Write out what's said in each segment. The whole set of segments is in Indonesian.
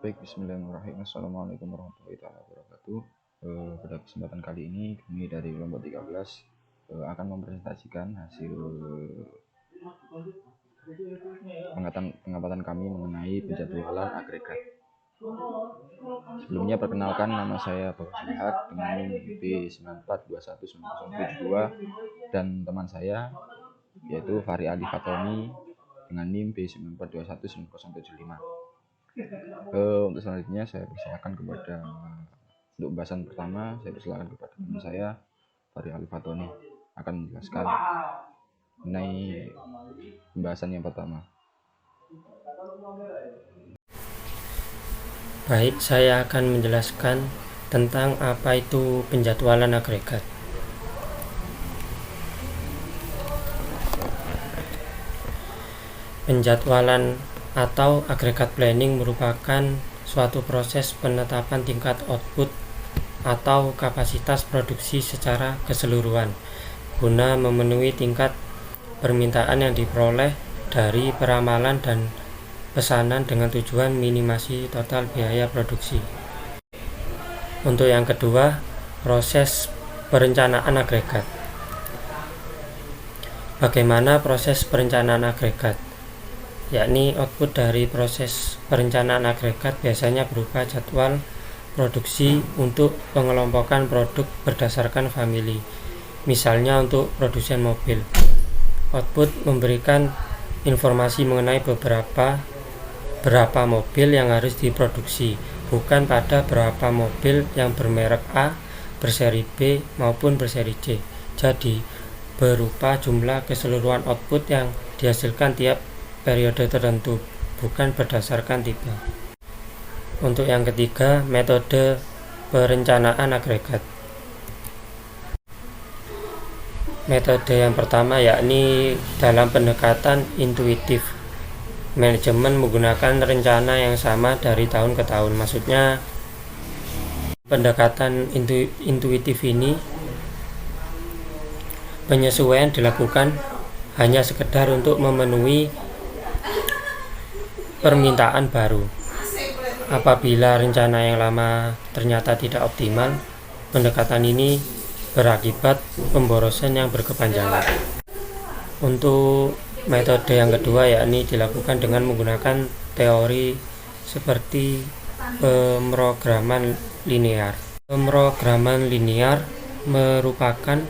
Baik, bismillahirrahmanirrahim. Assalamualaikum warahmatullahi wabarakatuh. Pada kesempatan kali ini kami dari kelompok 13 akan mempresentasikan hasil pengamatan kami mengenai penjadwalan agregat. Sebelumnya perkenalkan, nama saya Bagus Lihat dengan NIM B94219072 dan teman saya yaitu Fahri Ali Fatoni dengan NIM B94219075. Untuk selanjutnya saya persilakan untuk pembahasan pertama, saya persilakan kepada teman saya Fahri Ali Fatoni akan menjelaskan mengenai pembahasan yang pertama. Baik, saya akan menjelaskan tentang apa itu penjadwalan agregat. Penjadwalan atau agregat planning merupakan suatu proses penetapan tingkat output atau kapasitas produksi secara keseluruhan guna memenuhi tingkat permintaan yang diperoleh dari peramalan dan pesanan dengan tujuan minimasi total biaya produksi. Untuk yang kedua, proses perencanaan agregat. Bagaimana proses perencanaan agregat? Yakni output dari proses perencanaan agregat biasanya berupa jadwal produksi untuk pengelompokan produk berdasarkan famili. Misalnya untuk produsen mobil. Output memberikan informasi mengenai berapa mobil yang harus diproduksi, bukan pada berapa mobil yang bermerek A, berseri B, maupun berseri C. Jadi, berupa jumlah keseluruhan output yang dihasilkan tiap periode tertentu, bukan berdasarkan tipe. Untuk yang ketiga, metode perencanaan agregat. Metode yang pertama yakni dalam pendekatan intuitif. Manajemen menggunakan rencana yang sama dari tahun ke tahun. Maksudnya pendekatan intuitif ini penyesuaian dilakukan hanya sekedar untuk memenuhi permintaan baru. Apabila rencana yang lama ternyata tidak optimal, pendekatan ini berakibat pemborosan yang berkepanjangan. Untuk metode yang kedua yakni dilakukan dengan menggunakan teori seperti pemrograman linear. Pemrograman linear merupakan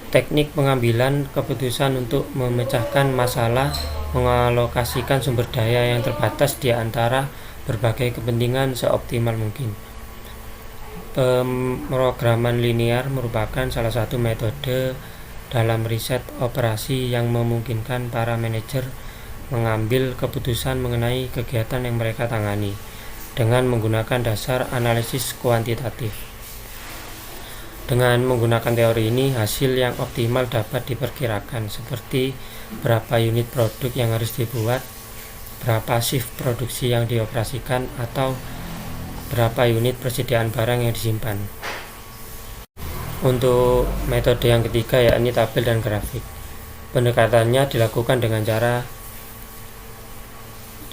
teknik pengambilan keputusan untuk memecahkan masalah, mengalokasikan sumber daya yang terbatas di antara berbagai kepentingan seoptimal mungkin. Pemrograman linear merupakan salah satu metode dalam riset operasi yang memungkinkan para manajer mengambil keputusan mengenai kegiatan yang mereka tangani dengan menggunakan dasar analisis kuantitatif. Dengan menggunakan teori ini, hasil yang optimal dapat diperkirakan, seperti berapa unit produk yang harus dibuat, berapa shift produksi yang dioperasikan, atau berapa unit persediaan barang yang disimpan. Untuk metode yang ketiga yakni tabel dan grafik. Pendekatannya dilakukan dengan cara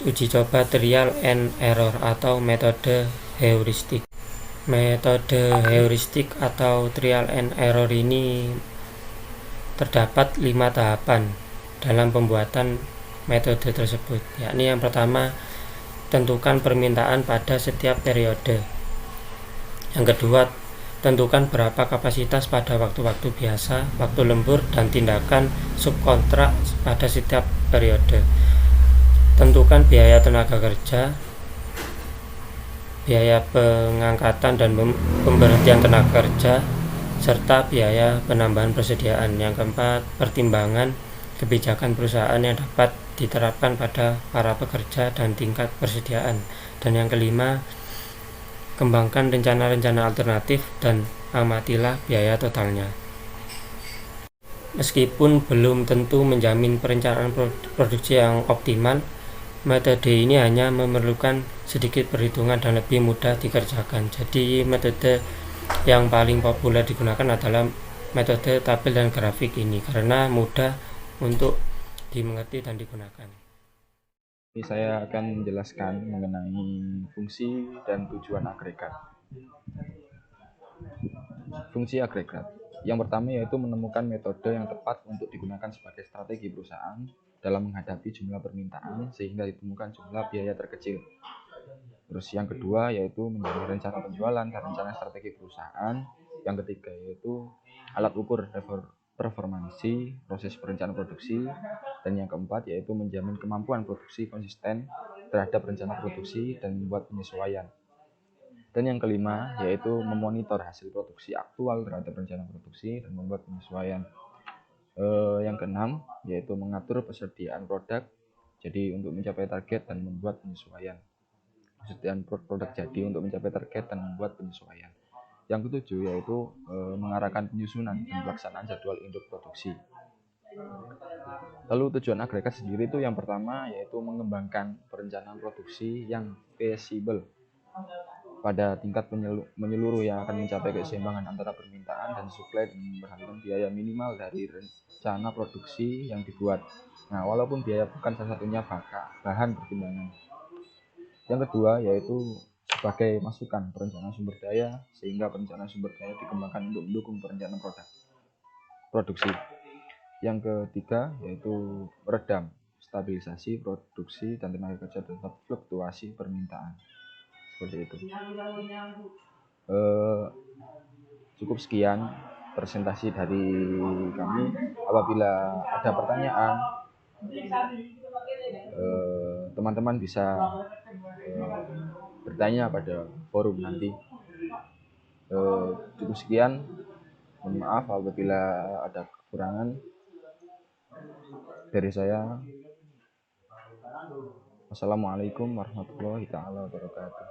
uji coba trial and error atau metode heuristik. Metode heuristik atau trial and error ini terdapat 5 tahapan dalam pembuatan metode tersebut, yakni yang pertama, tentukan permintaan pada setiap periode. Yang kedua, tentukan berapa kapasitas pada waktu-waktu biasa, waktu lembur, dan tindakan subkontrak pada setiap periode. Tentukan biaya tenaga kerja, biaya pengangkatan dan pemberhentian tenaga kerja, serta biaya penambahan persediaan. Yang keempat, pertimbangan kebijakan perusahaan yang dapat diterapkan pada para pekerja dan tingkat persediaan. Dan yang kelima, kembangkan rencana-rencana alternatif dan amatilah biaya totalnya. Meskipun belum tentu menjamin perencanaan produksi yang optimal, metode ini hanya memerlukan sedikit perhitungan dan lebih mudah dikerjakan. Jadi metode yang paling populer digunakan adalah metode tabel dan grafik ini karena mudah untuk dimengerti dan digunakan. Ini saya akan menjelaskan mengenai fungsi dan tujuan agregat. Fungsi agregat. Yang pertama yaitu menemukan metode yang tepat untuk digunakan sebagai strategi perusahaan dalam menghadapi jumlah permintaan sehingga ditemukan jumlah biaya terkecil. Terus yang kedua yaitu menjadi rencana penjualan dan rencana strategi perusahaan. Yang ketiga yaitu alat ukur performansi proses perencanaan produksi. Dan yang keempat yaitu menjamin kemampuan produksi konsisten terhadap rencana produksi dan membuat penyesuaian. Dan yang kelima yaitu memonitor hasil produksi aktual terhadap rencana produksi dan membuat penyesuaian. Yang keenam yaitu mengatur persediaan produk jadi untuk mencapai target dan membuat penyesuaian. Persediaan produk jadi untuk mencapai target dan membuat penyesuaian. Yang ketujuh yaitu mengarahkan penyusunan dan pelaksanaan jadwal induk produksi. Lalu tujuan agregat sendiri itu yang pertama yaitu mengembangkan perencanaan produksi yang feasible pada tingkat menyeluruh yang akan mencapai keseimbangan antara permintaan dan supply dan memperhatikan biaya minimal dari rencana produksi yang dibuat. Nah, walaupun biaya bukan salah satunya bahan pertimbangan. Yang kedua yaitu sebagai masukan perencanaan sumber daya sehingga perencanaan sumber daya dikembangkan untuk mendukung perencanaan produksi. Yang ketiga yaitu meredam stabilisasi produksi dan tenaga kerja terhadap fluktuasi permintaan. Seperti itu. Cukup sekian presentasi dari kami. Apabila ada pertanyaan, teman-teman bisa bertanya pada forum nanti. Cukup sekian. Mohon maaf apabila ada kekurangan dari saya. Wassalamualaikum warahmatullahi wabarakatuh.